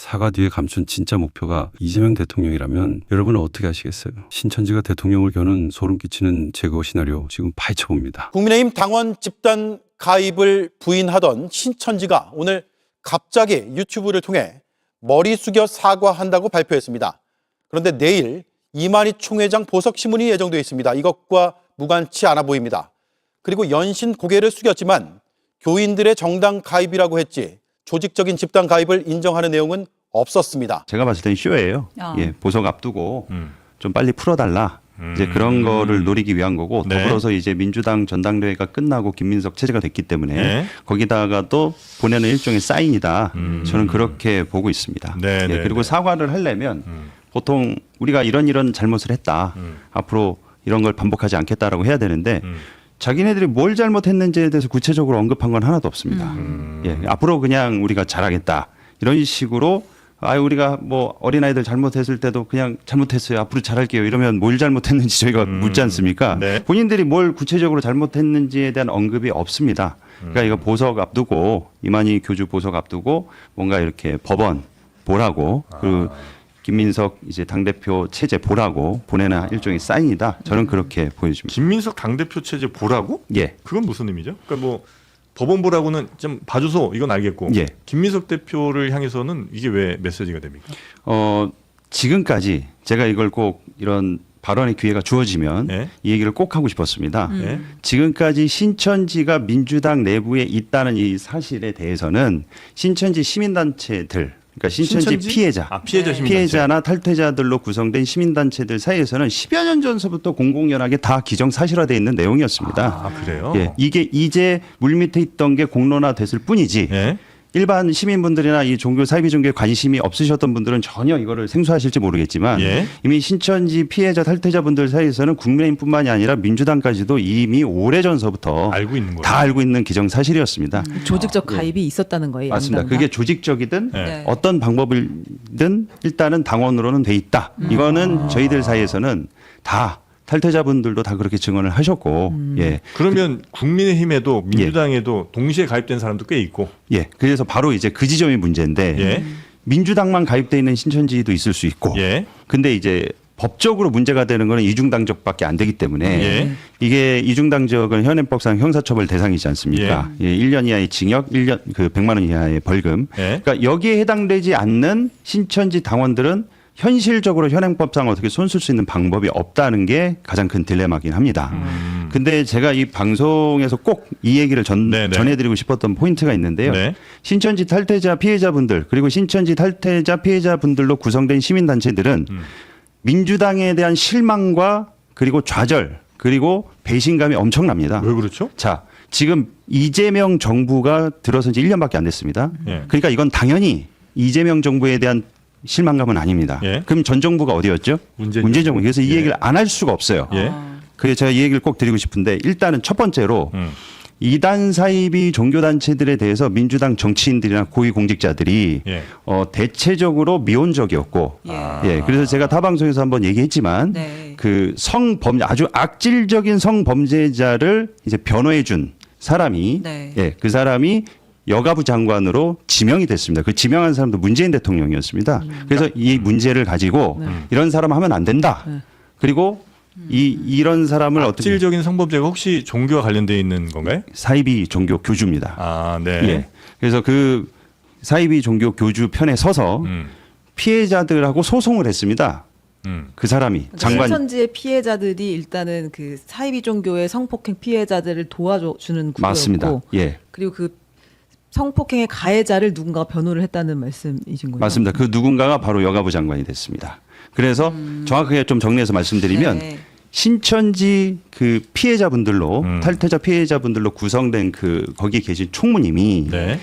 사과 뒤에 감춘 진짜 목표가 이재명 대통령이라면 여러분은 어떻게 하시겠어요? 신천지가 대통령을 겨눈 소름 끼치는 제거 시나리오 지금 파헤쳐봅니다. 국민의힘 당원 집단 가입을 부인하던 신천지가 오늘 갑자기 유튜브를 통해 머리 숙여 사과한다고 발표했습니다. 그런데 내일 이만희 총회장 보석 신문이 예정되어 있습니다. 이것과 무관치 않아 보입니다. 그리고 연신 고개를 숙였지만 교인들의 정당 가입이라고 했지 조직적인 집단 가입을 인정하는 내용은 없었습니다. 제가 봤을 땐 쇼예요. 예, 보석 앞두고 좀 빨리 풀어달라. 이제 그런 거를 노리기 위한 거고 네. 더불어서 이제 민주당 전당대회가 끝나고 김민석 체제가 됐기 때문에 네. 거기다가 또 보내는 일종의 사인이다. 저는 그렇게 보고 있습니다. 네, 예, 네, 그리고 네. 사과를 하려면 보통 우리가 이런 잘못을 했다. 앞으로 이런 걸 반복하지 않겠다라고 해야 되는데 자기네들이 뭘 잘못했는지에 대해서 구체적으로 언급한 건 하나도 없습니다. 예, 앞으로 그냥 우리가 잘하겠다. 이런 식으로 우리가 뭐 어린아이들 잘못했을 때도 그냥 잘못했어요. 앞으로 잘할게요. 이러면 뭘 잘못했는지 저희가 묻지 않습니까? 네. 본인들이 뭘 구체적으로 잘못했는지에 대한 언급이 없습니다. 그러니까 이거 보석 앞두고 이만희 교주 보석 앞두고 뭔가 이렇게 법원 보라고 그 김민석 이제 당대표 체제 보라고 보내는 일종의 사인이다. 저는 그렇게 보여집니다. 김민석 당대표 체제 보라고? 예. 그건 무슨 의미죠? 그러니까 뭐 법원 보라고는 좀 봐주소 이건 알겠고 예. 김민석 대표를 향해서는 이게 왜 메시지가 됩니까? 지금까지 제가 이걸 꼭 이런 발언의 기회가 주어지면 네. 이 얘기를 꼭 하고 싶었습니다. 네. 지금까지 신천지가 민주당 내부에 있다는 이 사실에 대해서는 신천지 시민단체들 그러니까 신천지 피해자, 피해자 시민단체. 피해자나 탈퇴자들로 구성된 시민단체들 사이에서는 10여 년 전서부터 공공연하게 다 기정사실화되어 있는 내용이었습니다. 아 그래요? 예, 이게 이제 물밑에 있던 게 공론화됐을 뿐이지 예. 일반 시민분들이나 이 종교 사이비 종교에 관심이 없으셨던 분들은 전혀 이거를 생소하실지 모르겠지만 예. 이미 신천지 피해자 탈퇴자분들 사이에서는 국민의힘뿐만이 아니라 민주당까지도 이미 오래전서부터 알고 있는 거예요. 다 알고 있는 기정사실이었습니다. 조직적 가입이 있었다는 거예요. 맞습니다. 양당 다? 그게 조직적이든 네. 어떤 방법이든 일단은 당원으로는 돼 있다. 이거는 저희들 사이에서는 다 탈퇴자분들도 다 그렇게 증언을 하셨고, 예, 그러면 국민의힘에도 민주당에도 동시에 가입된 사람도 꽤 있고. 예. 그래서 바로 이제 그 지점이 문제인데 예. 민주당만 가입돼 있는 신천지도 있을 수 있고, 예. 근데 이제 법적으로 문제가 되는 거는 이중당적밖에 안 되기 때문에 예. 이게 이중당적은 현행법상 형사처벌 대상이지 않습니까? 예. 1년 이하의 징역, 1년 그 100만 원 이하의 벌금. 예. 그러니까 여기에 해당되지 않는 신천지 당원들은 현실적으로 현행법상 어떻게 손쓸 수 있는 방법이 없다는 게 가장 큰 딜레마긴 합니다. 근데 제가 이 방송에서 꼭 이 얘기를 네네. 전해드리고 싶었던 포인트가 있는데요. 네. 신천지 탈퇴자 피해자분들 그리고 신천지 탈퇴자 피해자분들로 구성된 시민단체들은 민주당에 대한 실망과 그리고 좌절 그리고 배신감이 엄청납니다. 왜 그렇죠? 자, 지금 이재명 정부가 들어선 지 1년밖에 안 됐습니다. 예. 그러니까 이건 당연히 이재명 정부에 대한 실망감은 아닙니다. 예. 그럼 전 정부가 어디였죠? 문재인 정부. 그래서 이 예. 얘기를 안 할 수가 없어요. 예. 그래서 제가 이 얘기를 꼭 드리고 싶은데 일단은 첫 번째로 이단 사이비 종교단체들에 대해서 민주당 정치인들이나 고위공직자들이 예. 대체적으로 미온적이었고 예, 그래서 제가 타 방송에서 한번 얘기했지만 네. 그 아주 악질적인 성범죄자를 이제 변호해 준 사람이 네. 예, 그 사람이 여가부 장관으로 지명이 됐습니다. 그 지명한 사람도 문재인 대통령이었습니다. 그래서 이 문제를 가지고 이런 사람 하면 안 된다. 그리고 이런 사람을 어떻게 악질적인 성범죄가 혹시 종교와 관련돼 있는 건가요? 사이비 종교 교주입니다. 아, 네. 예. 그래서 그 사이비 종교 교주 편에 서서 피해자들하고 소송을 했습니다. 그 사람이 장관 신천지의 피해자들이 일단은 그 사이비 종교의 성폭행 피해자들을 도와주는 구조였고, 맞습니다. 예. 그리고 그 성폭행의 가해자를 누군가가 변호를 했다는 말씀이신 거예요? 맞습니다. 그 누군가가 바로 여가부 장관이 됐습니다. 그래서 정확하게 좀 정리해서 말씀드리면 네. 신천지 그 피해자분들로 탈퇴자 피해자분들로 구성된 그 거기에 계신 총무님이 네.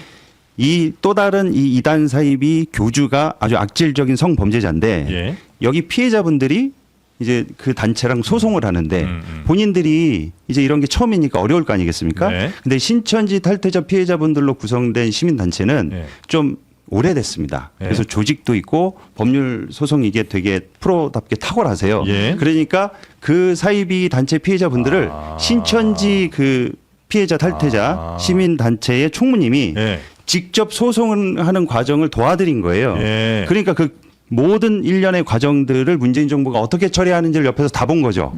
이 또 다른 이 이단 사이비 교주가 아주 악질적인 성범죄자인데 예. 여기 피해자분들이 이제 그 단체랑 소송을 하는데 본인들이 이제 이런 게 처음이니까 어려울 거 아니겠습니까? 네. 근데 신천지 탈퇴자 피해자분들로 구성된 시민단체는 네. 좀 오래됐습니다. 네. 그래서 조직도 있고 법률 소송 이게 되게 프로답게 탁월하세요. 예. 그러니까 그 사이비 단체 피해자분들을 신천지 그 피해자 탈퇴자 시민단체의 총무님이 예. 직접 소송하는 과정을 도와드린 거예요. 예. 그러니까 그 모든 일련의 과정들을 문재인 정부가 어떻게 처리하는지를 옆에서 다 본 거죠.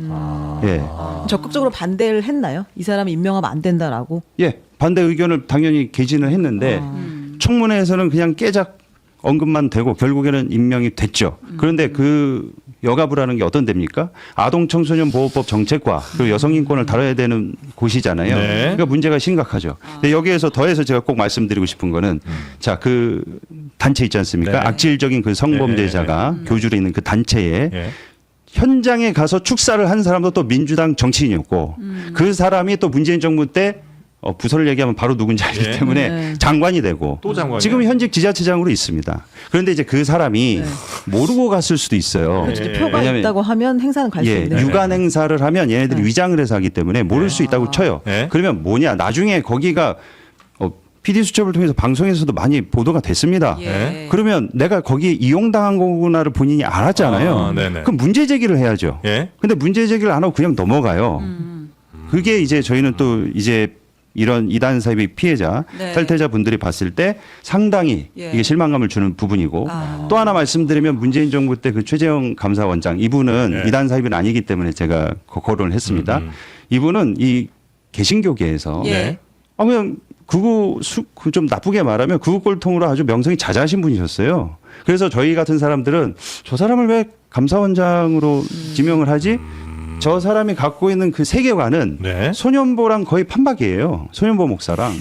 예. 적극적으로 반대를 했나요? 이 사람이 임명하면 안 된다라고. 예. 반대 의견을 당연히 개진을 했는데 청문회에서는 그냥 깨작 언급만 되고 결국에는 임명이 됐죠. 그런데 그 여가부라는 게 어떤 데입니까? 아동청소년보호법 정책과 그리고 여성인권을 다뤄야 되는 곳이잖아요. 네. 그러니까 문제가 심각하죠. 근데 여기에서 더해서 제가 꼭 말씀드리고 싶은 거는 자, 그 단체 있지 않습니까? 네. 악질적인 그 성범죄자가 교주로 있는 그 단체에 예. 현장에 가서 축사를 한 사람도 또 민주당 정치인이었고 그 사람이 또 문재인 정부 때 부서를 얘기하면 바로 누군지 알기 네. 때문에 네. 장관이 되고 또 장관이요? 지금 현직 지자체장으로 있습니다. 그런데 이제 그 사람이 모르고 갔을 수도 있어요. 그렇죠. 예. 표가 왜냐면- 있다고 하면 행사는 갈 수 예, 있는. 유관 행사를 하면 얘네들이 네. 위장을 해서 하기 때문에 모를 수 있다고 쳐요. 네. 그러면 뭐냐? 나중에 거기가 PD 수첩을 통해서 방송에서도 많이 보도가 됐습니다. 예. 그러면 내가 거기 이용당한 거구나를 본인이 알았잖아요. 아, 네네. 그럼 문제 제기를 해야죠. 예. 근데 문제 제기를 안 하고 그냥 넘어가요. 그게 이제 저희는 또 이제 이런 이단 사입의 피해자, 네. 탈퇴자 분들이 봤을 때 상당히 예. 이게 실망감을 주는 부분이고 아. 또 하나 말씀드리면 문재인 정부 때 그 최재형 감사원장 이분은 네. 이단 사입은 아니기 때문에 제가 거론을 했습니다. 이분은 이 개신교계에서 예. 그냥 그거 좀 나쁘게 말하면 그거 꼴통으로 아주 명성이 자자하신 분이셨어요. 그래서 저희 같은 사람들은 저 사람을 왜 감사원장으로 지명을 하지? 저 사람이 갖고 있는 그 세계관은 네. 소년보랑 거의 판박이에요. 소년보 목사랑.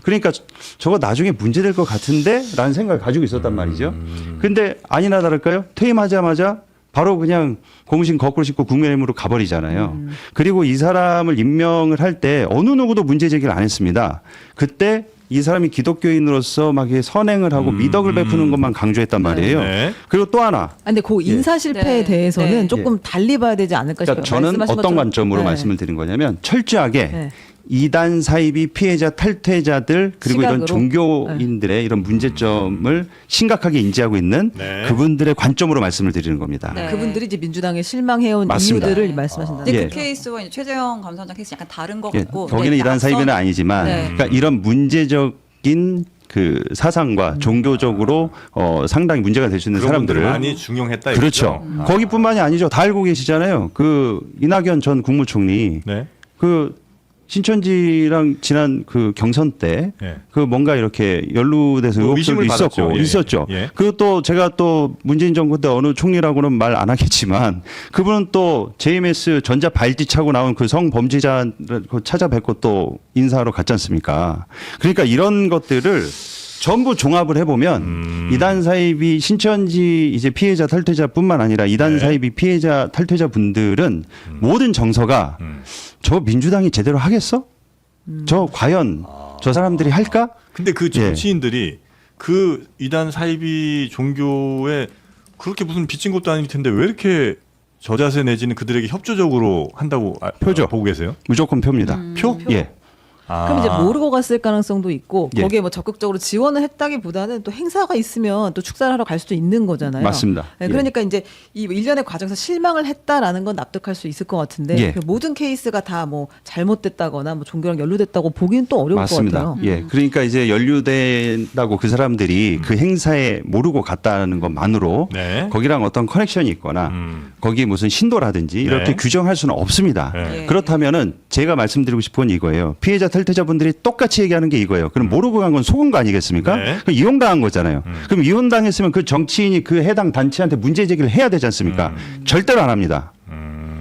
그러니까 저거 나중에 문제될 것 같은데? 라는 생각을 가지고 있었단 말이죠. 근데 아니나 다를까요? 퇴임하자마자 바로 그냥 고무신 거꾸로 싣고 국민의힘으로 가버리잖아요. 그리고 이 사람을 임명을 할 때 어느 누구도 문제 제기를 안 했습니다. 그때 이 사람이 기독교인으로서 막 이렇게 선행을 하고 미덕을 베푸는 것만 강조했단 말이에요. 네. 그리고 또 하나 아, 근데 그 인사 실패에 네. 대해서는 네. 조금 달리 봐야 되지 않을까 싶어요. 그러니까 저는 말씀하신 어떤 것처럼. 관점으로 네. 말씀을 드린 거냐면 철저하게 네. 이단 사입이 피해자 탈퇴자들 그리고 이런 시각으로? 종교인들의 이런 문제점을 심각하게 인지하고 있는 네. 그분들의 관점으로 말씀을 드리는 겁니다. 네. 그분들이 이제 민주당에 실망해온 맞습니다. 이유들을 말씀하신다. 근데 예. 그 케이스와 이제 최재형 감사원장 케이스 약간 다른 것 예, 같고 거기는 네, 이단 사입은 앞선- 아니지만 네. 그러니까 이런 문제적인 그 사상과 종교적으로 상당히 문제가 될 수 있는 그런 분들을 사람들을 많이 중용했다. 그렇죠. 이거죠? 거기뿐만이 아니죠. 다 알고 계시잖아요. 그 이낙연 전 국무총리 네. 그 신천지랑 지난 그 경선 때 예. 그 뭔가 이렇게 연루돼서 뭐 의혹들도 의심을 있었고 받았죠. 예. 있었죠. 예. 그리고 또 제가 또 문재인 정부 때 어느 총리라고는 말 안 하겠지만 그분은 또 JMS 전자 발찌 차고 나온 그 성범죄자를 찾아뵙고 또 인사하러 갔지 않습니까? 그러니까 이런 것들을 전부 종합을 해보면 이단 사입이 신천지 이제 피해자 탈퇴자뿐만 아니라 이단 네. 사입이 피해자 탈퇴자 분들은 모든 정서가 저 민주당이 제대로 하겠어? 저 과연 저 사람들이 할까? 근데 그 예. 정치인들이 그 이단 사이비 종교에 그렇게 무슨 빚진 것도 아닐 텐데 왜 이렇게 저자세 내지는 그들에게 협조적으로 한다고 표죠. 보고 계세요? 무조건 표입니다. 표? 예. 그럼 이제 모르고 갔을 가능성도 있고 예. 거기에 뭐 적극적으로 지원을 했다기보다는 또 행사가 있으면 또 축사를 하러 갈 수도 있는 거잖아요. 맞습니다. 네, 예. 그러니까 이제 이 일련의 과정에서 실망을 했다라는 건 납득할 수 있을 것 같은데 예. 그 모든 케이스가 다 뭐 잘못됐다거나 뭐 종교랑 연루됐다고 보기는 또 어려울 맞습니다. 것 같아요. 예. 그러니까 이제 연루된다고 그 사람들이 그 행사에 모르고 갔다는 것만으로 네. 거기랑 어떤 커넥션이 있거나 거기 무슨 신도라든지 이렇게 네. 규정할 수는 없습니다. 네. 예. 그렇다면은 제가 말씀드리고 싶은 건 이거예요. 피해자 탈퇴자분들이 똑같이 얘기하는 게 이거예요. 그럼 모르고 간 건 속은 거 아니겠습니까? 네. 그럼 이용당한 거잖아요. 그럼 이용당했으면 그 정치인이 그 해당 단체한테 문제 제기를 해야 되지 않습니까? 절대로 안 합니다.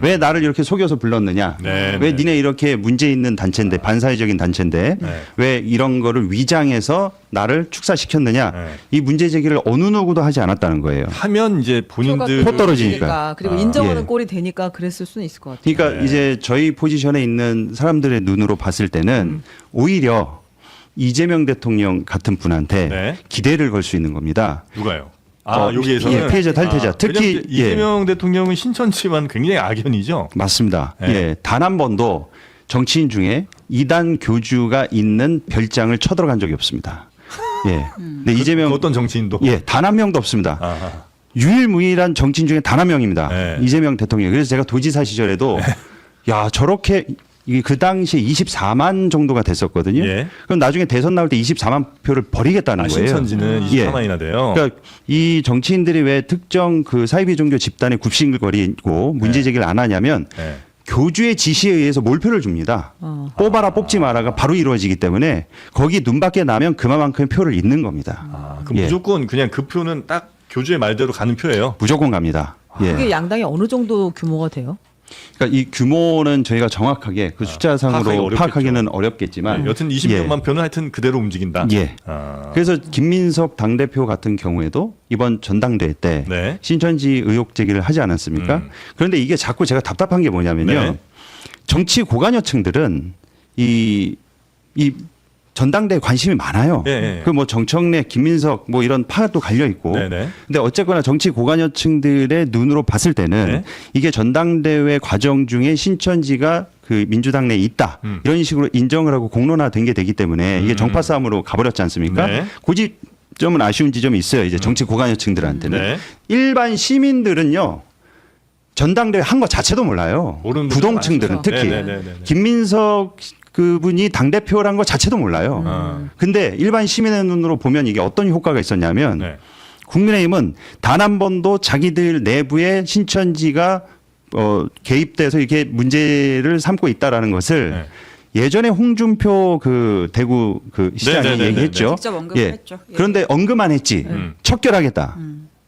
왜 나를 이렇게 속여서 불렀느냐? 네, 왜 네. 니네 이렇게 문제 있는 단체인데 반사회적인 단체인데 네. 왜 이런 거를 위장해서 나를 축사시켰느냐? 네. 이 문제 제기를 어느 누구도 하지 않았다는 거예요. 하면 이제 본인들 포 떨어지니까. 그리고 인정하는 예. 꼴이 되니까 그랬을 수는 있을 것 같아요. 그러니까 이제 저희 포지션에 있는 사람들의 눈으로 봤을 때는 오히려 이재명 대통령 같은 분한테 네. 기대를 걸 수 있는 겁니다. 누가요? 여기에서는 예, 피해자 탈퇴자. 특히 왜냐면 이재명 대통령은 신천지만 굉장히 악연이죠. 맞습니다. 네. 예, 단 한 번도 정치인 중에 이단 교주가 있는 별장을 쳐들어간 적이 없습니다. 예. 근데 이재명 어떤 정치인도 예, 단 한 명도 없습니다. 아하. 유일무이한 정치인 중에 단 한 명입니다. 네. 이재명 대통령. 그래서 제가 도지사 시절에도 야 저렇게 이게 그 당시에 24만 정도가 됐었거든요. 예. 그럼 나중에 대선 나올 때 24만 표를 버리겠다는 거예요. 신천지는 예. 24만이나 돼요. 그러니까 이 정치인들이 왜 특정 그 사이비 종교 집단에 굽신글거리고 문제 제기를 안 하냐면 네. 교주의 지시에 의해서 몰표를 줍니다. 뽑아라 뽑지 마라가 바로 이루어지기 때문에 거기 눈밖에 나면 그만큼의 표를 잇는 겁니다. 그럼 예. 무조건 그냥 그 표는 딱 교주의 말대로 가는 표예요. 무조건 갑니다. 예. 그게 양당이 어느 정도 규모가 돼요? 그러니까 이 규모는 저희가 정확하게 그 숫자상으로 파악하기는 어렵겠지만 여튼 20몇만 표는 하여튼 그대로 움직인다. 예. 아. 그래서 김민석 당대표 같은 경우에도 이번 전당대회 때 네. 신천지 의혹 제기를 하지 않았습니까? 그런데 이게 자꾸 제가 답답한 게 뭐냐면요. 네. 정치 고관여층들은 이 전당대에 관심이 많아요. 네. 그 뭐 정청래, 김민석 뭐 이런 파도 갈려 있고. 네네. 근데 어쨌거나 정치 고관여층들의 눈으로 봤을 때는 네. 이게 전당대회 과정 중에 신천지가 그 민주당 내에 있다. 이런 식으로 인정을 하고 공론화된 게 되기 때문에 이게 정파 싸움으로 가버렸지 않습니까? 네. 그 지점은 아쉬운 지점이 있어요. 이제 정치 고관여층들한테는. 네. 일반 시민들은요. 전당대회 한 것 자체도 몰라요. 모르는 분들 부동층들은 많죠. 특히. 네네네네. 김민석 그분이 당대표란 것 자체도 몰라요. 근데 일반 시민의 눈으로 보면 이게 어떤 효과가 있었냐면 네. 국민의힘은 단 한 번도 자기들 내부에 신천지가 개입돼서 이렇게 문제를 삼고 있다라는 것을 예전에 홍준표 그 대구 그 시장이 네네네네. 얘기했죠. 직접 언급을 예. 했죠. 예. 그런데 언급만 했지 척결하겠다.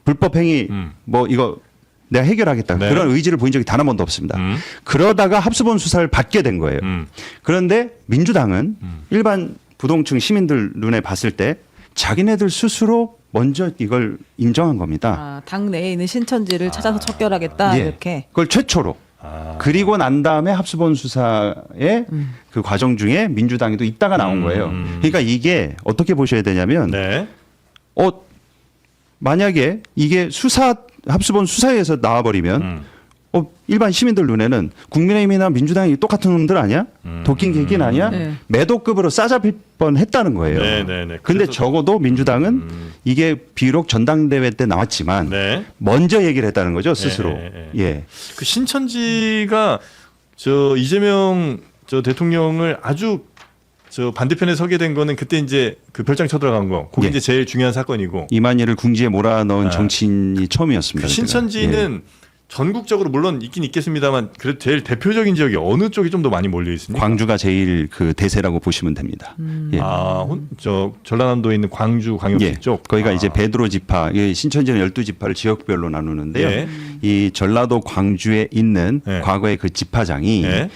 불법 행위 뭐 이거 내가 해결하겠다. 네. 그런 의지를 보인 적이 단 한 번도 없습니다. 그러다가 합수본 수사를 받게 된 거예요. 그런데 민주당은 일반 부동층 시민들 눈에 봤을 때 자기네들 스스로 먼저 이걸 인정한 겁니다. 아, 당 내에 있는 신천지를 찾아서 척결하겠다 예. 이렇게. 그걸 최초로. 그리고 난 다음에 합수본 수사의 그 과정 중에 민주당에도 있다가 나온 거예요. 그러니까 이게 어떻게 보셔야 되냐면 네. 만약에 이게 합수본 수사에서 나와버리면 일반 시민들 눈에는 국민의힘이나 민주당이 똑같은 놈들 아니야? 도끼 개긴 아니야? 네. 매도급으로 싸잡힐 뻔했다는 거예요. 네네네. 근데 그래서- 적어도 민주당은 이게 비록 전당대회 때 나왔지만 네. 먼저 얘기를 했다는 거죠 스스로. 예. 그 신천지가 저 이재명 저 대통령을 아주 저 반대편에 서게 된 거는 그때 이제 그 별장 쳐들어간 거. 그게 예. 이제 제일 중요한 사건이고. 이만희를 궁지에 몰아넣은 정치인이 처음이었습니다. 그 그때가. 예. 신천지는 전국적으로 물론 있긴 있겠습니다만 그래도 제일 대표적인 지역이 어느 쪽이 좀 더 많이 몰려 있습니까? 광주가 제일 그 대세라고 보시면 됩니다. 예. 저 전라남도에 있는 광주 광역시 예. 쪽. 거기가 이제 베드로 지파, 이 신천지는 12지파를 지역별로 나누는데요. 예. 이 전라도 광주에 있는 예. 과거의 그 지파장이 예.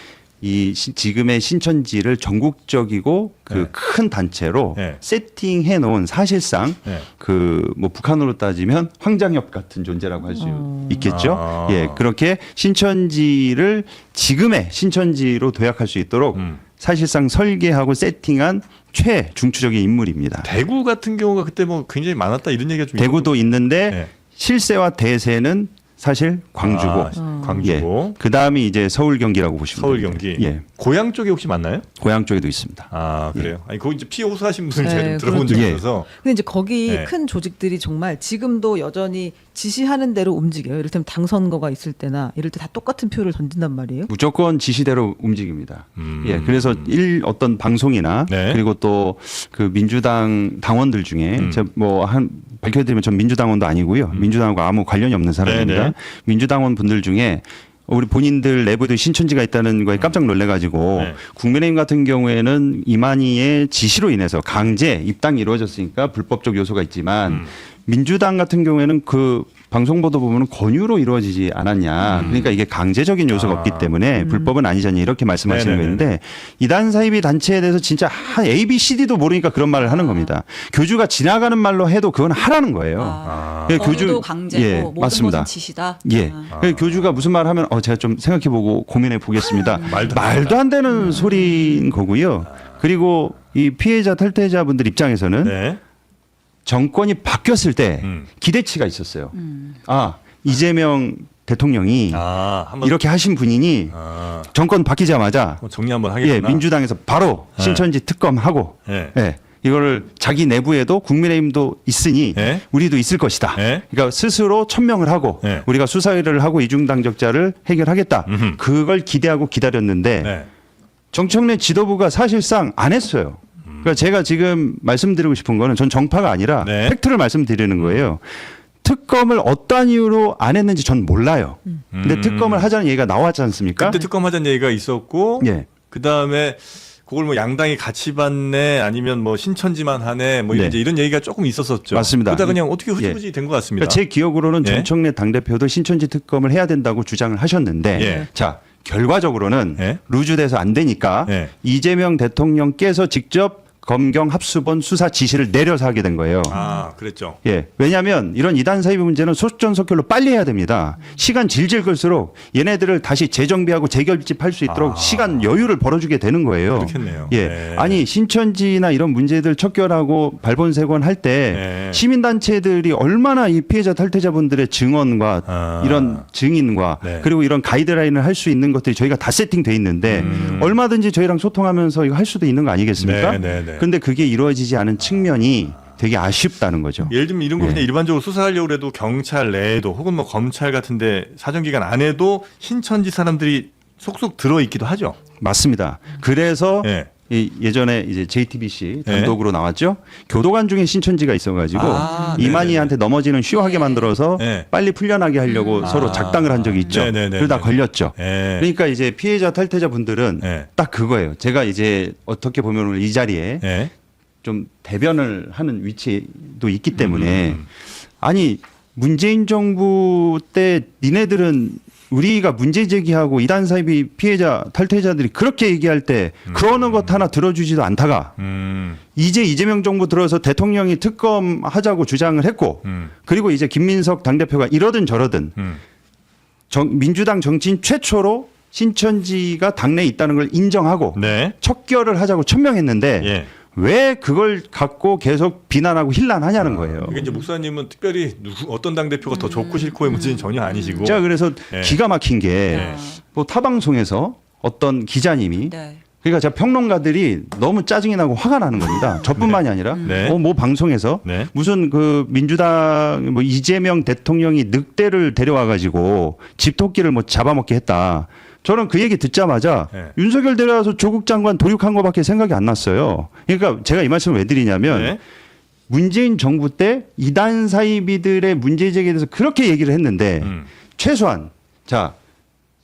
지금의 신천지를 전국적이고 그 큰 단체로 예. 세팅해 놓은 사실상 예. 그 뭐 북한으로 따지면 황장엽 같은 존재라고 할 수 있겠죠. 아. 예, 그렇게 신천지를 지금의 신천지로 도약할 수 있도록 사실상 설계하고 세팅한 최중추적인 인물입니다. 대구 같은 경우가 그때 뭐 굉장히 많았다 이런 얘기가 좀 대구도 있는데 예. 실세와 대세는 사실 광주고, 광주고 그 다음이 이제 서울 경기라고 보시면 서울 됩니다. 경기. 예, 고향 쪽에 혹시 맞나요? 고향 쪽에도 있습니다. 아 그래요. 아니 거기 이제 피해 호소하신 분을 제가 네, 좀 들어본 적이 그렇죠. 있어서. 근데 이제 거기 네. 큰 조직들이 정말 지금도 여전히 지시하는 대로 움직여요. 이를테면 당 선거가 있을 때나 이럴 때 다 똑같은 표를 던진단 말이에요. 무조건 지시대로 움직입니다. 예, 그래서 어떤 방송이나 네. 그리고 또 그 민주당 당원들 중에 뭐한 밝혀드리면 전 민주당원도 아니고요. 민주당하고 아무 관련이 없는 사람입니다. 네네. 민주당원 분들 중에 우리 본인들 내부도 신천지가 있다는 거에 깜짝 놀래가지고 네. 국민의힘 같은 경우에는 이만희의 지시로 인해서 강제 입당이 이루어졌으니까 불법적 요소가 있지만 민주당 같은 경우에는 그 방송 보도 보면 권유로 이루어지지 않았냐. 그러니까 이게 강제적인 요소가 없기 때문에 불법은 아니잖냐 이렇게 말씀하시는 네네네. 건데 이단 사이비 단체에 대해서 진짜 A, B, C, D도 모르니까 그런 말을 하는 겁니다. 교주가 지나가는 말로 해도 그건 하라는 거예요. 예, 권유도 강제고 예, 모든 맞습니다. 것은 지시다. 예. 그래서 교주가 무슨 말 하면 제가 좀 생각해보고 고민해 보겠습니다. 말도 안 되는 소리인 거고요. 그리고 이 피해자 탈퇴자분들 입장에서는 네. 정권이 바뀌었을 때 기대치가 있었어요. 이재명 대통령이 한번 이렇게 하신 분이니 정권 바뀌자마자 정리 한번 하겠구나. 예, 민주당에서 바로 신천지 특검하고 예. 예, 이거를 자기 내부에도 국민의힘도 있으니 예. 우리도 있을 것이다. 예. 그러니까 스스로 천명을 하고 예. 우리가 수사를 하고 이중당적자를 해결하겠다. 음흠. 그걸 기대하고 기다렸는데 네. 정청래 지도부가 사실상 안 했어요. 그러니까 제가 지금 말씀드리고 싶은 거는 전 정파가 아니라 네. 팩트를 말씀드리는 거예요. 특검을 어떠한 이유로 안 했는지 전 몰라요. 근데 특검을 하자는 얘기가 나왔지 않습니까? 그때 특검하자는 얘기가 있었고 예. 그다음에 그걸 뭐 양당이 같이 받네 아니면 뭐 신천지만 하네 뭐 네. 이제 이런 얘기가 조금 있었었죠. 맞습니다. 그러다 그냥 어떻게 흐지부지 된 것 같습니다. 그러니까 제 기억으로는 예. 정청래 당대표도 신천지 특검을 해야 된다고 주장을 하셨는데 예. 자 결과적으로는 예. 루즈돼서 안 되니까 예. 이재명 대통령께서 직접 검경 합수본 수사 지시를 내려서 하게 된 거예요. 아, 그랬죠. 예. 왜냐하면 이런 이단 사이비 문제는 속전속결로 빨리 해야 됩니다. 시간 질질 끌수록 얘네들을 다시 재정비하고 재결집할 수 있도록 시간 여유를 벌어주게 되는 거예요. 그렇겠네요. 예. 네. 아니 신천지나 이런 문제들 척결하고 발본색원 할 때 네. 시민단체들이 얼마나 이 피해자 탈퇴자분들의 증언과 이런 증인과 네. 그리고 이런 가이드라인을 할 수 있는 것들이 저희가 다 세팅돼 있는데 얼마든지 저희랑 소통하면서 이거 할 수도 있는 거 아니겠습니까? 네, 네, 네. 근데 그게 이루어지지 않은 측면이 되게 아쉽다는 거죠. 예를 들면 이런 거 그냥 일반적으로 수사하려고 해도 경찰 내에도 혹은 뭐 검찰 같은데 사정기관 안에도 신천지 사람들이 속속 들어 있기도 하죠. 맞습니다. 그래서 예. 이 예전에 이제 JTBC 단독으로 나왔죠. 교도관 중에 신천지가 있어가지고 아, 이만희한테 넘어지는 쉬워하게 만들어서 네. 빨리 풀려나게 하려고 서로 작당을 한 적이 있죠. 네네네. 그러다 걸렸죠. 예. 그러니까 이제 피해자 탈퇴자 분들은 예. 딱 그거예요. 제가 이제 어떻게 보면 오늘 이 자리에 예. 좀 대변을 하는 위치도 있기 때문에 아니 문재인 정부 때 니네들은 우리가 문제 제기하고 이단 사이비 피해자 탈퇴자들이 그렇게 얘기할 때 그러는 것 하나 들어주지도 않다가 이제 이재명 정부 들어서 대통령이 특검하자고 주장을 했고 그리고 이제 김민석 당대표가 이러든 저러든 민주당 정치인 최초로 신천지가 당내에 있다는 걸 인정하고 네. 척결을 하자고 천명했는데 예. 왜 그걸 갖고 계속 비난하고 힐난하냐는 거예요. 이게 이제 목사님은 특별히 어떤 당 대표가 더 좋고 싫고의 문제는 전혀 아니시고. 제가 그래서 예. 기가 막힌 게 예. 뭐 타방송에서 어떤 기자님이 네. 그러니까 제가 평론가들이 너무 짜증이 나고 화가 나는 겁니다. 저뿐만이 아니라 네. 뭐 방송에서 네. 무슨 그 민주당 뭐 이재명 대통령이 늑대를 데려와 가지고 집토끼를 뭐 잡아먹게 했다. 저는 그 얘기 듣자마자 네. 윤석열 데려와서 조국 장관 도륙한 거밖에 생각이 안 났어요. 그러니까 제가 이 말씀을 왜 드리냐면 네. 문재인 정부 때 이단 사이비들의 문제 제기에 대해서 그렇게 얘기를 했는데 최소한 자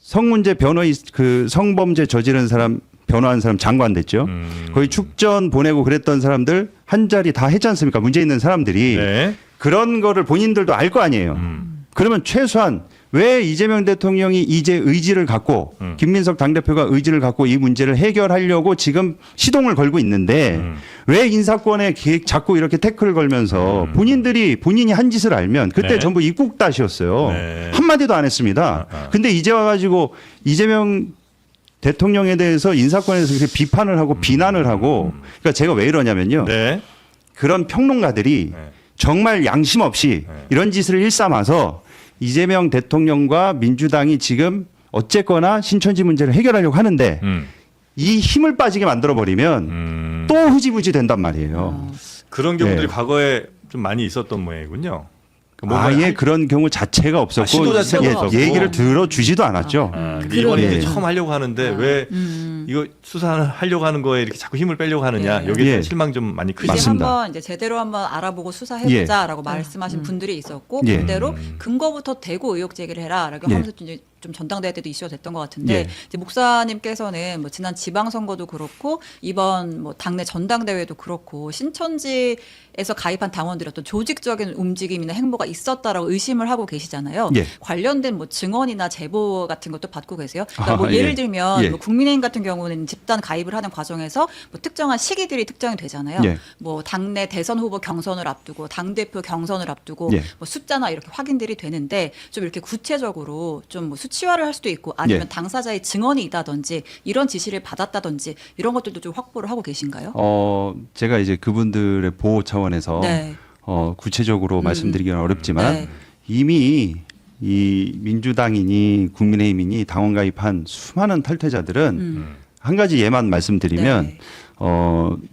성문제 변호인 그 성범죄 저지른 사람 변호한 사람 장관 됐죠. 거의 축전 보내고 그랬던 사람들 한 자리 다 했지 않습니까? 문제 있는 사람들이 네. 그런 거를 본인들도 알 거 아니에요. 그러면 최소한 왜 이재명 대통령이 이제 의지를 갖고 김민석 당대표가 의지를 갖고 이 문제를 해결하려고 지금 시동을 걸고 있는데 왜 인사권에 자꾸 이렇게 태클을 걸면서 본인이 한 짓을 알면 그때 네. 전부 입국 다시였어요. 네. 한마디도 안 했습니다. 근데 이제 와가지고 이재명 대통령에 대해서 인사권에서 그렇게 비판을 하고 비난을 하고 그러니까 제가 왜 이러냐면요. 네. 그런 평론가들이 네. 정말 양심 없이 이런 짓을 일삼아서 이재명 대통령과 민주당이 지금 어쨌거나 신천지 문제를 해결하려고 하는데 이 힘을 빠지게 만들어 버리면 또 흐지부지 된단 말이에요. 그런 경우들이 네. 과거에 좀 많이 있었던 모양이군요. 아예 그런 경우 자체가 없었고 시도 자체가 예, 없었고. 얘기를 들어주지도 않았죠. 이번에 그러네. 이제 처음 하려고 하는데 왜 이거 수사하려고 하는 거에 이렇게 자꾸 힘을 빼려고 하느냐. 예. 여기에 대한 예. 실망 좀 많이 크죠. 이제 맞습니다. 한번 이제 제대로 한번 알아보고 수사해보자라고 말씀하신 분들이 있었고 예. 반대로 근거부터 대고 의혹 제기를 해라라고 예. 하면서 이제 좀 전당대회 때도 이슈가 됐던 것 같은데 예. 이제 목사님께서는 뭐 지난 지방선거도 그렇고 이번 뭐 당내 전당대회도 그렇고 신천지에서 가입한 당원들의 어떤 조직적인 움직임이나 행보가 있었다라고 의심을 하고 계시잖아요. 예. 관련된 뭐 증언이나 제보 같은 것도 받고 계세요. 그러니까 뭐 아, 예를 예. 들면 예. 뭐 국민의힘 같은 경우는 집단 가입을 하는 과정에서 뭐 특정한 시기들이 특정이 되잖아요. 예. 뭐 당내 대선 후보 경선을 앞두고 당 대표 경선을 앞두고 예. 뭐 숫자나 이렇게 확인들이 되는데 좀 이렇게 구체적으로 좀 뭐 수치화를 할 수도 있고 아니면 예. 당사자의 증언이 있다든지 이런 지시를 받았다든지 이런 것들도 좀 확보를 하고 계신가요? 제가 이제 그분들의 보호 차원에서 네. 구체적으로 말씀드리기는 어렵지만 네. 이미 이 민주당이니 국민의힘이니 당원 가입한 수많은 탈퇴자들은 한 가지 예만 말씀드리면 네.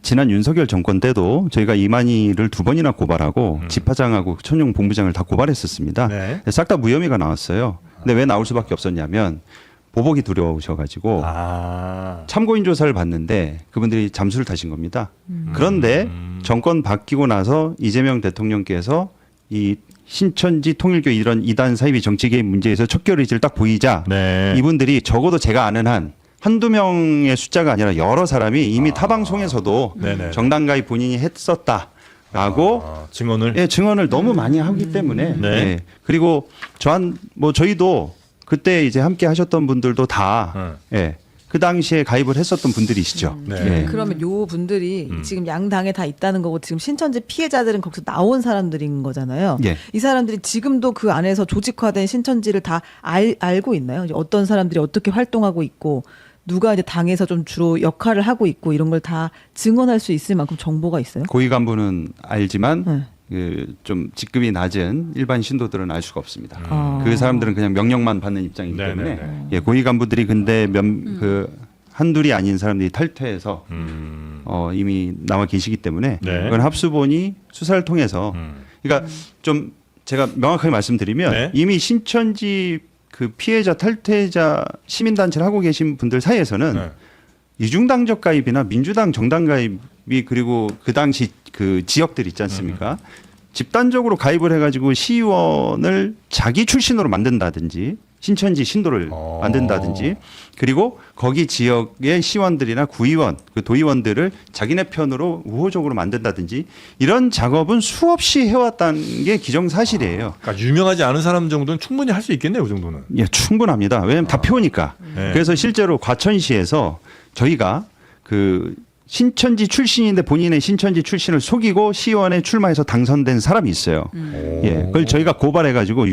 지난 윤석열 정권 때도 저희가 이만희를 2번이나 고발하고 집화장하고 천용 본부장을 다 고발했었습니다. 네. 싹 다 무혐의가 나왔어요. 근데 왜 나올 수밖에 없었냐면 보복이 두려우셔가지고 아. 참고인 조사를 받는데 그분들이 잠수를 타신 겁니다. 그런데 정권 바뀌고 나서 이재명 대통령께서 이 신천지 통일교 이런 이단 사이비 정치 개입 문제에서 척결 의지를 딱 보이자 네. 이분들이 적어도 제가 아는 한 한두 명의 숫자가 아니라 여러 사람이 이미 타방송에서도 네네. 정당 가입 본인이 했었다라고 증언을. 예, 증언을 너무 많이 하기 때문에 네. 예. 그리고 저희도 그때 이제 함께 하셨던 분들도 다 예. 그 당시에 가입을 했었던 분들이시죠. 네. 예. 그러면 요 분들이 지금 양 당에 다 있다는 거고 지금 신천지 피해자들은 거기서 나온 사람들인 거잖아요. 예. 이 사람들이 지금도 그 안에서 조직화된 신천지를 다 알고 있나요? 이제 어떤 사람들이 어떻게 활동하고 있고 누가 이제 당에서 좀 주로 역할을 하고 있고 이런 걸 다 증언할 수 있을 만큼 정보가 있어요? 고위 간부는 알지만 네. 좀 직급이 낮은 일반 신도들은 알 수가 없습니다. 아. 그 사람들은 그냥 명령만 받는 입장이기 네네네. 때문에 예, 고위 간부들이 근데 그 한둘이 아닌 사람들이 탈퇴해서 이미 나와 계시기 때문에 네. 이건 합수본이 수사를 통해서 그러니까 좀 제가 명확하게 말씀드리면 네. 이미 신천지 그 피해자 탈퇴자 시민단체를 하고 계신 분들 사이에서는 네. 이중당적 가입이나 민주당 정당 가입이 그리고 그 당시 그 지역들 있지 않습니까? 집단적으로 가입을 해가지고 시의원을 자기 출신으로 만든다든지 신천지 신도를 만든다든지 그리고 거기 지역의 시의원들이나 구의원, 그 도의원들을 자기네 편으로 우호적으로 만든다든지 이런 작업은 수없이 해왔다는 게 기정사실이에요. 그러니까 유명하지 않은 사람 정도는 충분히 할 수 있겠네요, 그 정도는. 예, 충분합니다. 왜냐하면 다 표니까. 네. 그래서 실제로 과천시에서 저희가 그 신천지 출신인데 본인의 신천지 출신을 속이고 시의원에 출마해서 당선된 사람이 있어요. 예, 그걸 저희가 고발해가지고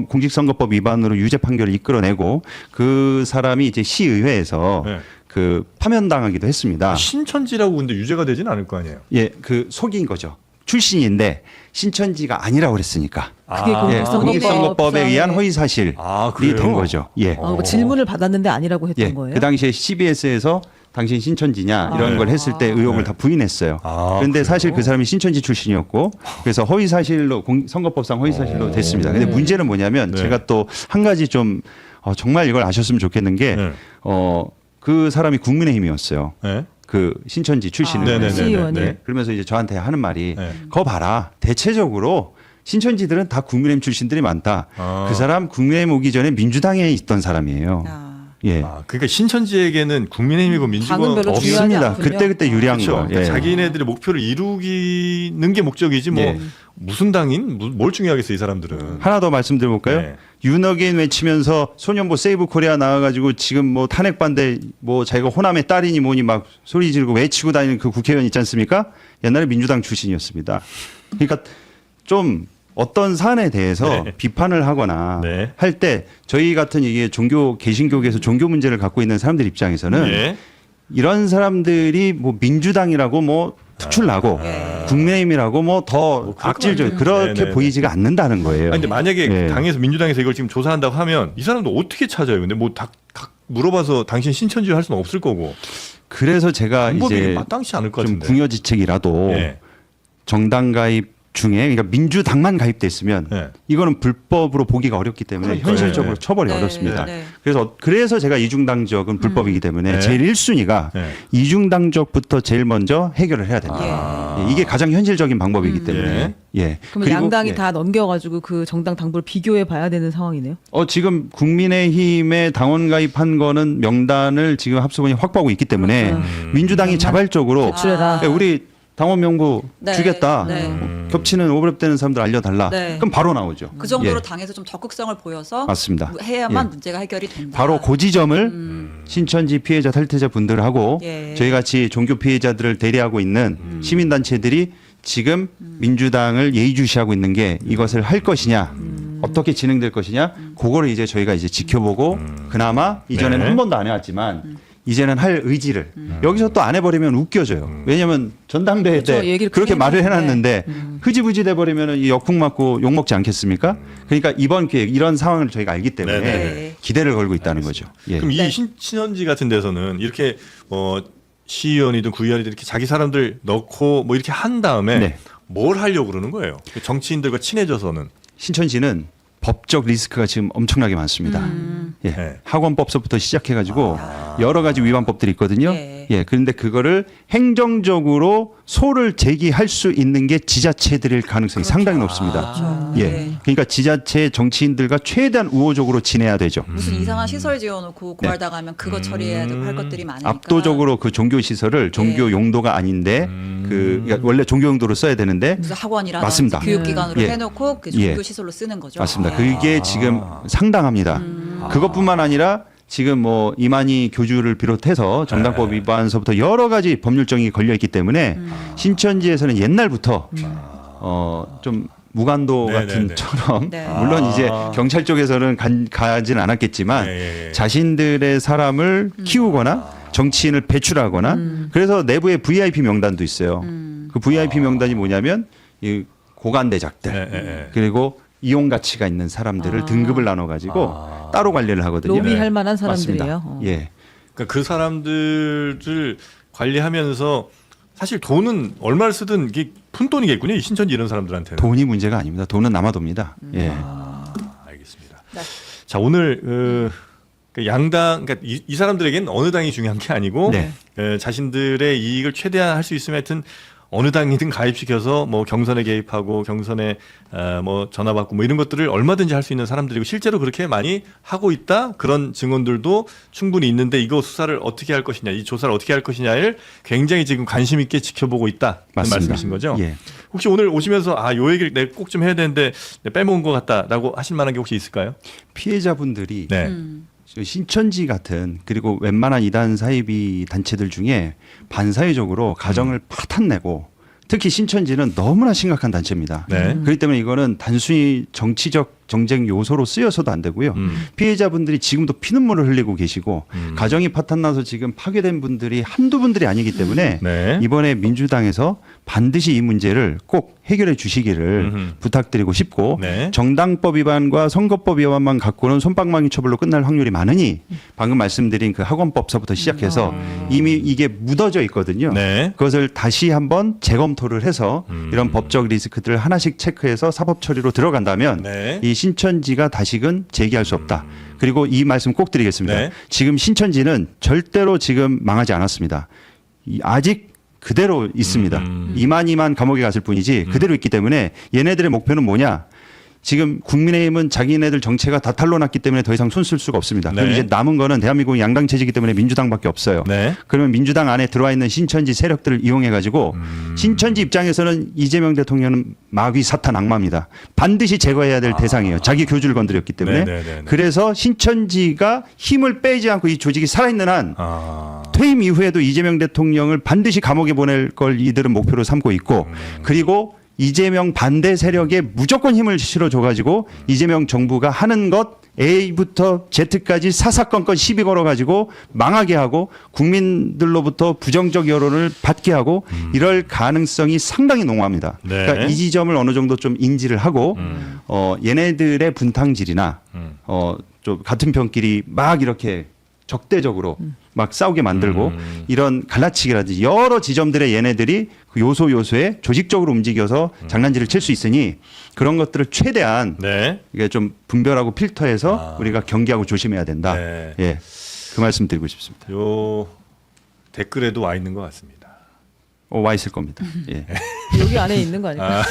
공직선거법 위반으로 유죄 판결을 이끌어내고 그 사람이 이제 시의회에서 네. 그 파면당하기도 했습니다. 신천지라고 근데 유죄가 되지는 않을 거 아니에요. 예, 그 속인 거죠. 출신인데 신천지가 아니라고 그랬으니까. 그게 예, 공직선거법에 의한 허위 사실이 그래요? 된 거죠. 예. 뭐 질문을 받았는데 아니라고 했던 예, 거예요? 그 당시에 CBS에서 당신 신천지냐 이런 걸 했을 때 의혹을 다 부인했어요. 그런데 사실 그 사람이 신천지 출신이었고 그래서 허위 사실로 선거법상 허위 사실로 됐습니다. 근데 문제는 뭐냐면 네. 제가 또 한 가지 좀 정말 이걸 아셨으면 좋겠는 게 네. 그 사람이 국민의힘이었어요. 네. 그 신천지 출신은. 네네네. 시의원이. 네. 그러면서 이제 저한테 하는 말이 네. 거 봐라. 대체적으로 신천지들은 다 국민의힘 출신들이 많다. 그 사람 국민의힘 오기 전에 민주당에 있던 사람이에요. 예. 그러니까 신천지에게는 국민의힘이고 민주당 당은 별로 중요하지 없습니다. 않군요. 그때 유리한 그렇죠. 거. 그러니까 예. 자기네들의 목표를 이루기는 게 목적이지 뭐 예. 무슨 당인 뭘 중요하겠어 이 사람들은. 하나 더 말씀드려볼까요? 네. 윤어게인 외치면서 소년보 세이브 코리아 나와가지고 지금 뭐 탄핵 반대 뭐 자기가 호남의 딸이니 뭐니 막 소리 지르고 외치고 다니는 그 국회의원 있지 않습니까? 옛날에 민주당 출신이었습니다. 그러니까 좀 어떤 사안에 대해서 네. 비판을 하거나 네. 할 때 저희 같은 이게 개신교계에서 종교 문제를 갖고 있는 사람들 입장에서는 예. 이런 사람들이 뭐 민주당이라고 뭐 특출나고 국민의힘이라고 뭐 더 악질적 그렇게 네네네. 보이지가 않는다는 거예요. 아니, 근데 만약에 예. 당에서 민주당에서 이걸 지금 조사한다고 하면 이 사람도 어떻게 찾아요? 근데 뭐 다 물어봐서 당신 신천지 할 수는 없을 거고. 그래서 제가 방법이 이제 마땅치 않을 것 좀 같은데. 궁여지책이라도 예. 정당 가입 중에 그러니까 민주당만 가입됐으면 네. 이거는 불법으로 보기가 어렵기 때문에 그러니까요. 현실적으로 네. 처벌이 네. 어렵습니다. 네. 그래서 제가 이중당적은 불법이기 때문에 네. 제일 1순위가 네. 이중당적부터 제일 먼저 해결을 해야 됩니다. 예, 이게 가장 현실적인 방법이기 때문에 예. 그러면 양당이 예. 다 넘겨가지고 그 정당 당부를 비교해 봐야 되는 상황이네요. 지금 국민의힘에 당원 가입한 거는 명단을 지금 합수본이 확보하고 있기 때문에 민주당이 자발적으로 제출해라. 야, 우리 당원 명부 네. 주겠다. 네. 겹치는 오버랩되는 사람들 알려달라. 네. 그럼 바로 나오죠. 그 정도로 예, 당에서 좀 적극성을 보여서 맞습니다. 해야만 예. 문제가 해결이 된다. 바로 그 지점을 신천지 피해자 탈퇴자 분들하고 예. 저희 같이 종교 피해자들을 대리하고 있는 시민단체들이 지금 민주당을 예의주시하고 있는 게 이것을 할 것이냐 어떻게 진행될 것이냐 그거를 이제 저희가 이제 지켜보고 그나마 이전에는 네. 한 번도 안 해왔지만 이제는 할 의지를 여기서 또 안 해버리면 웃겨져요. 왜냐하면 전당대회 그렇죠. 때 얘기를 그렇게 크게 말을 했는데. 해놨는데 흐지부지 돼버리면 이 역풍 맞고 욕 먹지 않겠습니까? 그러니까 이번 기회 이런 상황을 저희가 알기 때문에 네네. 기대를 걸고 있다는 거죠. 예. 그럼 이 네. 신천지 같은 데서는 이렇게 시의원이든 구의원이든 이렇게 자기 사람들 넣고 뭐 이렇게 한 다음에 네. 뭘 하려고 그러는 거예요? 정치인들과 친해져서는. 신천지는 법적 리스크가 지금 엄청나게 많습니다. 예. 네. 학원법서부터 시작해가지고 여러 가지 위반법들이 있거든요. 예. 예. 그런데 그거를 행정적으로 소를 제기할 수 있는 게 지자체들일 가능성이 상당히 높습니다. 그렇죠. 예. 네. 그러니까 지자체 정치인들과 최대한 우호적으로 지내야 되죠. 무슨 이상한 시설 지어놓고 고발당하면 그거 처리해야 되고 할 것들이 많으니까. 압도적으로 그 종교 시설을 종교 예. 용도가 아닌데 그러니까 원래 종교 용도로 써야 되는데 무슨 학원이라든지 맞습니다. 교육기관으로 예. 해놓고 그 예. 종교 시설로 쓰는 거죠. 맞습니다. 그게 지금 상당합니다. 그것뿐만 아니라 지금 뭐 이만희 교주를 비롯해서 정당법 위반서부터 여러 가지 법률정이 걸려 있기 때문에 신천지에서는 옛날부터 좀 무관도 네, 같은 네, 네. 처럼 네. 물론 이제 경찰 쪽에서는 가진 않았겠지만 예. 자신들의 사람을 키우거나 정치인을 배출하거나 그래서 내부에 VIP 명단도 있어요. 그 VIP 명단이 뭐냐면 이 고관대작들 예. 그리고 이용 가치가 있는 사람들을 등급을 나눠 가지고 따로 관리를 하거든요. 로비할 만한 맞습니다. 사람들이에요. 예. 그러니까 그 사람들을 관리하면서 사실 돈은 얼마를 쓰든 이게 푼돈이겠군요. 이 신천지 이런 사람들한테는. 돈이 문제가 아닙니다. 돈은 남아도입니다. 예. 알겠습니다. 네. 자 오늘 그 양당 그러니까 이 사람들에게는 어느 당이 중요한 게 아니고 네. 자신들의 이익을 최대한 할 수 있으면 하여튼 어느 당이든 가입시켜서 뭐 경선에 개입하고 경선에 뭐 전화 받고 뭐 이런 것들을 얼마든지 할 수 있는 사람들이고 실제로 그렇게 많이 하고 있다 그런 증언들도 충분히 있는데 이거 수사를 어떻게 할 것이냐 이 조사를 어떻게 할 것이냐를 굉장히 지금 관심 있게 지켜보고 있다 그런 맞습니다. 말씀이신 거죠? 예. 혹시 오늘 오시면서 요 얘기를 내가 꼭 좀 해야 되는데 내가 빼먹은 것 같다라고 하실 만한 게 혹시 있을까요? 피해자분들이 네. 저 신천지 같은 그리고 웬만한 이단 사이비 단체들 중에 반사회적으로 가정을 파탄내고 특히 신천지는 너무나 심각한 단체입니다. 네. 그렇기 때문에 이거는 단순히 정치적 정쟁 요소로 쓰여서도 안 되고요. 피해자분들이 지금도 피눈물을 흘리고 계시고 가정이 파탄나서 지금 파괴된 분들이 한두 분들이 아니기 때문에 네. 이번에 민주당에서 반드시 이 문제를 꼭 해결해 주시기를 부탁드리고 싶고 네. 정당법 위반과 선거법 위반만 갖고는 솜방망이 처벌로 끝날 확률이 많으니 방금 말씀드린 그 학원법서부터 시작해서 이미 이게 묻어져 있거든요. 네. 그것을 다시 한번 재검토를 해서 이런 법적 리스크들을 하나씩 체크해서 사법 처리로 들어간다면 네. 이 신천지가 다시금 재기할 수 없다. 그리고 이 말씀 꼭 드리겠습니다. 네. 지금 신천지는 절대로 지금 망하지 않았습니다. 아직 그대로 있습니다. 이만 감옥에 갔을 뿐이지 그대로 있기 때문에 얘네들의 목표는 뭐냐? 지금 국민의힘은 자기네들 정체가 다 탄로났기 때문에 더 이상 손 쓸 수가 없습니다. 그럼 네. 이제 남은 거는 대한민국 양당 체제이기 때문에 민주당밖에 없어요. 네. 그러면 민주당 안에 들어와 있는 신천지 세력들을 이용해 가지고 신천지 입장에서는 이재명 대통령은 마귀 사탄 악마입니다. 반드시 제거해야 될 대상이에요. 자기 교주를 건드렸기 때문에. 네. 그래서 신천지가 힘을 빼지 않고 이 조직이 살아있는 한 아. 퇴임 이후에도 이재명 대통령을 반드시 감옥에 보낼 걸 이들은 목표로 삼고 있고 그리고 이재명 반대 세력에 무조건 힘을 실어줘가지고 이재명 정부가 하는 것 A부터 Z까지 사사건건 시비 걸어가지고 망하게 하고 국민들로부터 부정적 여론을 받게 하고 이럴 가능성이 상당히 농후합니다. 네. 그러니까 이 지점을 어느 정도 좀 인지를 하고 얘네들의 분탕질이나 좀 같은 편끼리 막 이렇게 적대적으로 막 싸우게 만들고 이런 갈라치기라든지 여러 지점들의 얘네들이 그 요소에 조직적으로 움직여서 장난질을 칠 수 있으니 그런 것들을 최대한 네. 이게 좀 분별하고 필터해서 우리가 경계하고 조심해야 된다. 네. 예, 그 말씀 드리고 싶습니다. 요 댓글에도 와 있는 것 같습니다. 와 있을 겁니다. 예. 여기 안에 있는 거 아닐까요?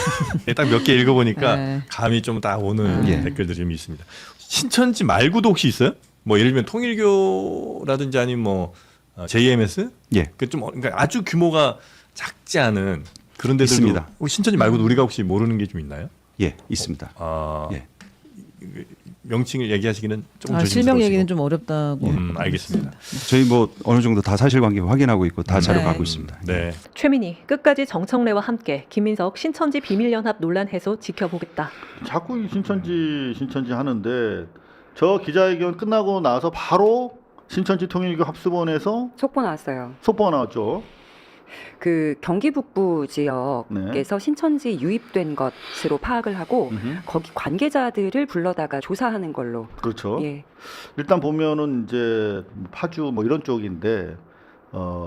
딱 몇 개 읽어보니까 네. 감이 좀 딱 오는 예. 댓글들이 좀 있습니다. 신천지 말고도 혹시 있어요? 뭐 예를 들면 통일교라든지 아니면 뭐 JMS? 예. 그러니까 아주 규모가 작지 않은 그런 데들도 있습니다. 혹시 신천지 말고도 우리가 혹시 모르는 게 좀 있나요? 예, 있습니다. 아, 예. 명칭을 얘기하시기는 조금 조심스러우시고. 실명 얘기는 좀 어렵다고. 알겠습니다. 저희 뭐 어느 정도 다 사실관계 확인하고 있고 다 자료 네. 가고 있습니다. 네. 최민희 끝까지 정청래와 함께 김민석 신천지 비밀연합 논란 해소 지켜보겠다. 자꾸 이 신천지 하는데 저 기자회견 끝나고 나서 바로 신천지 통일교 합수본에서 속보 나왔어요. 속보가 나왔죠. 그 경기 북부 지역에서 신천지 유입된 것으로 파악을 하고 거기 관계자들을 불러다가 조사하는 걸로. 그렇죠. 예. 일단 보면은 이제 파주 뭐 이런 쪽인데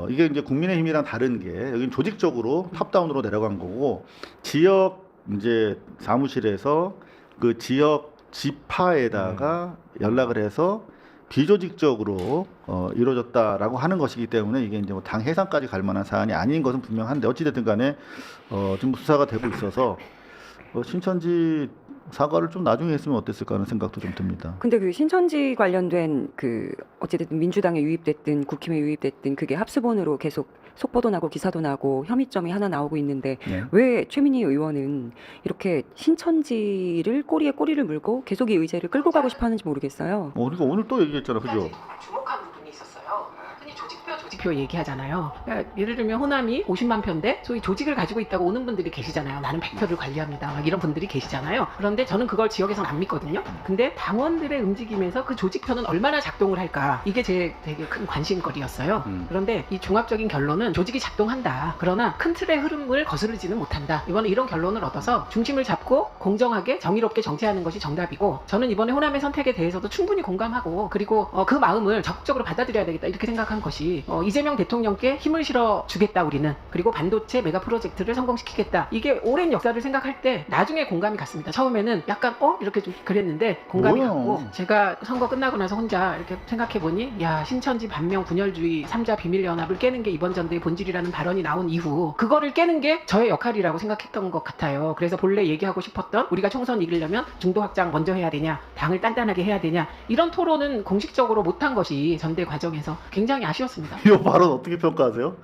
이게 이제 국민의힘이랑 다른 게 여기는 조직적으로 탑다운으로 내려간 거고 지역 이제 사무실에서 그 지역 지파에다가 연락을 해서 비조직적으로 이루어졌다라고 하는 것이기 때문에 이게 이제 뭐 당 해산까지 갈 만한 사안이 아닌 것은 분명한데 어찌됐든 간에 지금 수사가 되고 있어서 신천지 사과를 좀 나중에 했으면 어땠을까 하는 생각도 좀 듭니다. 근데 그 신천지 관련된 그 어찌됐든 민주당에 유입됐든 국힘에 유입됐든 그게 합수본으로 계속 속보도 나고 기사도 나고 혐의점이 하나 나오고 있는데 네. 왜 최민희 의원은 이렇게 신천지를 꼬리에 꼬리를 물고 계속 이 의제를 끌고 가고 싶어 하는지 모르겠어요. 그러니까 오늘 또 얘기했잖아, 그죠? 주목한 부분이 있었어요. 흔히 조직표 얘기하잖아요. 그러니까 예를 들면 호남이 50만 표인데 소위 조직을 가지고 있다고 오는 분들이 계시잖아요. 나는 100표를 관리합니다. 막 이런 분들이 계시잖아요. 그런데 저는 그걸 지역에서는 안 믿거든요. 근데 당원들의 움직임에서 그 조직표는 얼마나 작동을 할까? 이게 제 되게 큰 관심거리였어요. 그런데 이 종합적인 결론은 조직이 작동한다. 그러나 큰 틀의 흐름을 거스르지는 못한다. 이번에 이런 결론을 얻어서 중심을 잡고 공정하게 정의롭게 정치하는 것이 정답이고 저는 이번에 호남의 선택에 대해서도 충분히 공감하고 그리고 그 마음을 적극적으로 받아들여야 되겠다 이렇게 생각한 것이 이재명 대통령께 힘을 실어 주겠다 우리는 그리고 반도체 메가 프로젝트를 성공시키겠다 이게 오랜 역사를 생각할 때 나중에 공감이 갔습니다. 처음에는 약간 이렇게 좀 그랬는데 공감이 갔고 제가 선거 끝나고 나서 혼자 이렇게 생각해 보니 야 신천지 반명 분열주의 3자 비밀연합을 깨는 게 이번 전대의 본질이라는 발언이 나온 이후 그거를 깨는 게 저의 역할이라고 생각했던 것 같아요. 그래서 본래 얘기하고 싶었던 우리가 총선 이기려면 중도 확장 먼저 해야 되냐 당을 단단하게 해야 되냐 이런 토론은 공식적으로 못한 것이 전대 과정에서 굉장히 아쉬웠습니다. 이 발언 어떻게 평가하세요?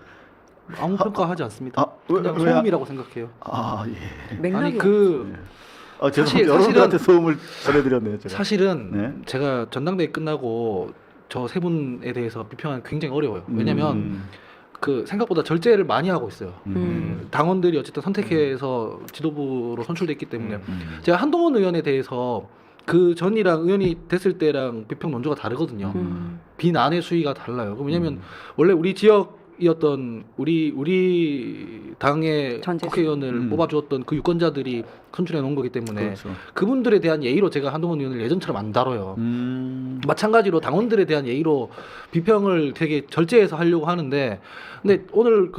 아무 평가하지 않습니다. 그냥 왜? 소음이라고 생각해요. 예. 맥락이 아니 그 죄송합니다. 여러분들한테 소음을 전해드렸네요. 제가. 사실은 네. 제가 전당대회 끝나고 저 세 분에 대해서 비평하기 굉장히 어려워요. 왜냐면 그 생각보다 절제를 많이 하고 있어요. 당원들이 어쨌든 선택해서 지도부로 선출됐기 때문에 제가 한동훈 의원에 대해서 그 전이랑 의원이 됐을 때랑 비평 논조가 다르거든요. 비난의 수위가 달라요. 왜냐면 원래 우리 지역이었던 우리 당의 국회의원을 뽑아주었던 그 유권자들이 선출해 놓은 거기 때문에 그렇죠. 그분들에 대한 예의로 제가 한동훈 의원을 예전처럼 안 다뤄요. 마찬가지로 당원들에 대한 예의로 비평을 되게 절제해서 하려고 하는데 근데 오늘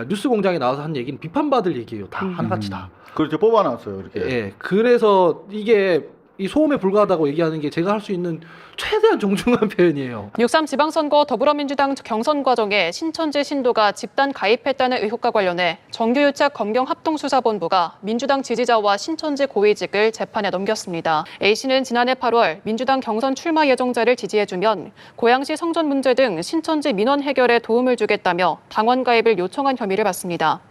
뉴스공장에 나와서 한 얘기는 비판받을 얘기예요. 다 하나같이 다. 그렇죠. 뽑아놨어요. 이렇게. 예. 그래서 이게 이 소음에 불과하다고 얘기하는 게 제가 할 수 있는 최대한 정중한 표현이에요. 6.3 지방선거 더불어민주당 경선 과정에 신천지 신도가 집단 가입했다는 의혹과 관련해 정규유착 검경합동수사본부가 민주당 지지자와 신천지 고위직을 재판에 넘겼습니다. A씨는 지난해 8월 민주당 경선 출마 예정자를 지지해주면 고양시 성전 문제 등 신천지 민원 해결에 도움을 주겠다며 당원 가입을 요청한 혐의를 받습니다.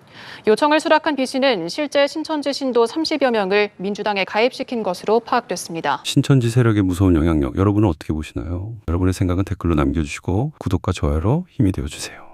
요청을 수락한 B씨는 실제 신천지 신도 30여 명을 민주당에 가입시킨 것으로 파악됐습니다. 신천지 세력의 무서운 영향력 여러분은 어떻게 보시나요? 여러분의 생각은 댓글로 남겨주시고 구독과 좋아요로 힘이 되어주세요.